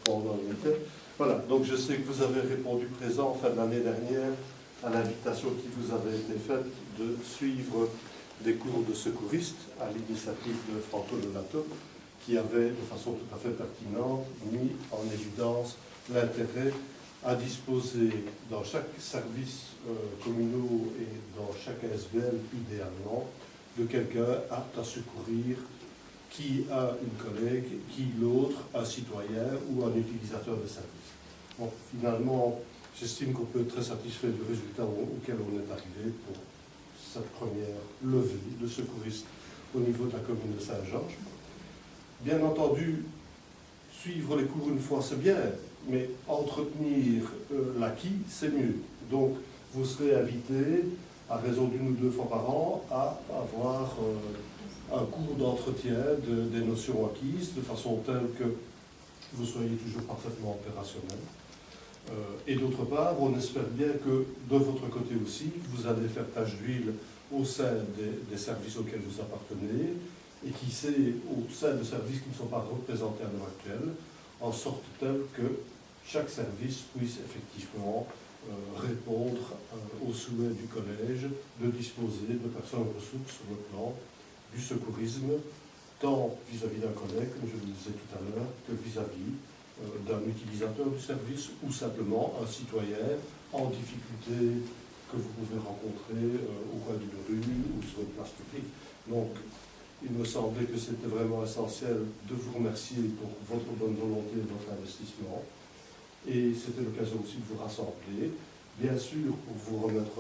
pendant le week-end. Voilà, donc je sais que vous avez répondu présent en fin de l'année dernière à l'invitation qui vous avait été faite de suivre des cours de secouristes à l'initiative de Franco Donato, qui avait, de façon tout à fait pertinente, mis en évidence l'intérêt à disposer dans chaque service communal et dans chaque ASBL, idéalement, de quelqu'un apte à secourir, qui a une collègue, qui l'autre, un citoyen ou un utilisateur de service. Bon, finalement, j'estime qu'on peut être très satisfait du résultat auquel on est arrivé pour cette première levée de secouristes au niveau de la commune de Saint-Georges. Bien entendu, suivre les cours une fois, c'est bien, mais entretenir l'acquis, c'est mieux. Donc, vous serez invité, à raison d'une ou deux fois par an, à avoir un cours d'entretien des notions acquises, de façon telle que vous soyez toujours parfaitement opérationnel. Et d'autre part, on espère bien que, de votre côté aussi, vous allez faire tâche d'huile au sein des services auxquels vous appartenez, et qui sait, au sein de services qui ne sont pas représentés à l'heure actuelle, en sorte telle que chaque service puisse effectivement répondre aux souhaits du collège de disposer de personnes ressources sur le plan du secourisme, tant vis-à-vis d'un collègue, comme je le disais tout à l'heure, que vis-à-vis d'un utilisateur du service ou simplement un citoyen en difficulté que vous pouvez rencontrer au coin d'une rue ou sur une place publique. Donc, il me semblait que c'était vraiment essentiel de vous remercier pour votre bonne volonté et votre investissement. Et c'était l'occasion aussi de vous rassembler, bien sûr pour vous remettre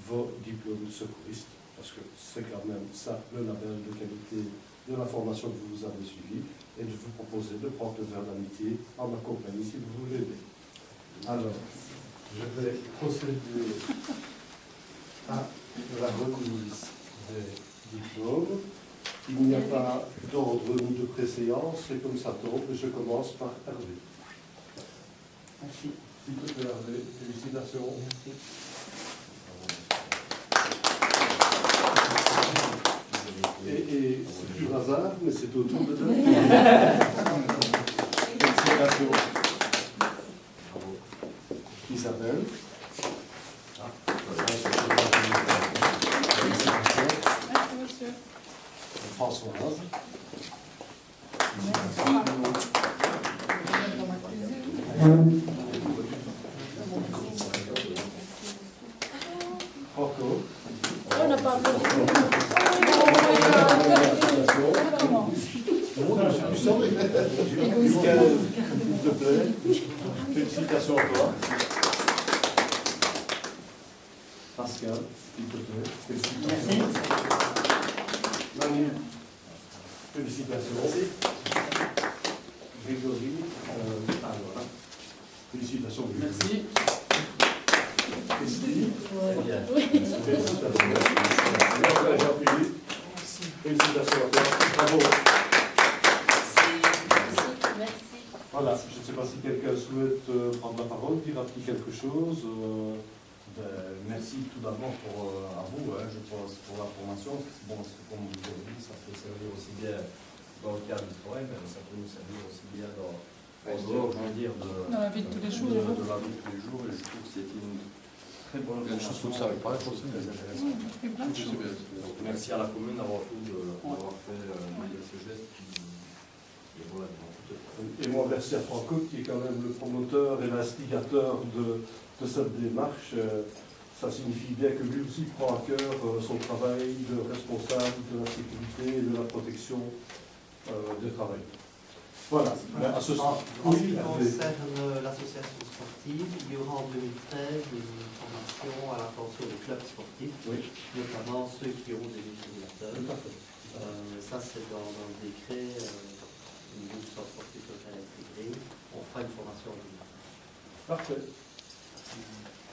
vos diplômes de secouriste, parce que c'est quand même ça le label de qualité de la formation que vous avez suivie, et de vous proposer de prendre le verre d'amitié en ma compagnie si vous voulez. Alors, je vais procéder à la remise des diplômes. Il n'y a pas d'ordre ni de préséance, c'est comme ça tombe, et je commence par Hervé. Merci. S'il te plaît, Hervé, félicitations. Merci. Et c'est du hasard, mais c'est autour de deux. Félicitations. Isabelle. Merci, monsieur. Françoise. Rocco. On n'a pas Michael, s'il te plaît. Félicitations à toi. Pascal, s'il te plaît. Félicitations. Manu, félicitations. Merci. Grégory, voilà. Félicitations. Merci. Christine. Bien. Félicitations. Jean-Philippe. Félicitations à toi. Bravo. Merci. Voilà, je ne sais pas si quelqu'un souhaite prendre la parole, dire un petit quelque chose. Merci tout d'abord à vous, je pense, pour la formation. Bon, comme vous avez dit, ça peut servir aussi bien dans le cadre du travail, mais ça peut nous servir aussi bien dans dehors, je veux dire, Dans la vie de tous les jours. de la vie de tous les jours. Et je trouve que c'est une très bonne formation. Très intéressante. Donc, merci à la commune d'avoir fait ce geste qui est relativement coûteux. Et moi, merci à Franco, qui est quand même le promoteur et l'instigateur de cette démarche. Ça signifie bien que lui aussi prend à cœur son travail de responsable de la sécurité et de la protection des travailleurs. Voilà. À ce En ce qui oui, concerne l'association sportive, il y aura en 2013 une formation à l'attention des clubs sportifs, oui, notamment ceux qui ont des défibrillateurs. tout à fait. Ça, c'est dans le décret, une bourse sportive locale intégrée. On fera une formation en ligne. Parfait.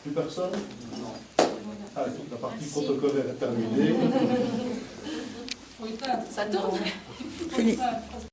Plus personne? Non. Ah, la partie Merci. protocolaire est terminée. Faut éteindre. Ça tourne.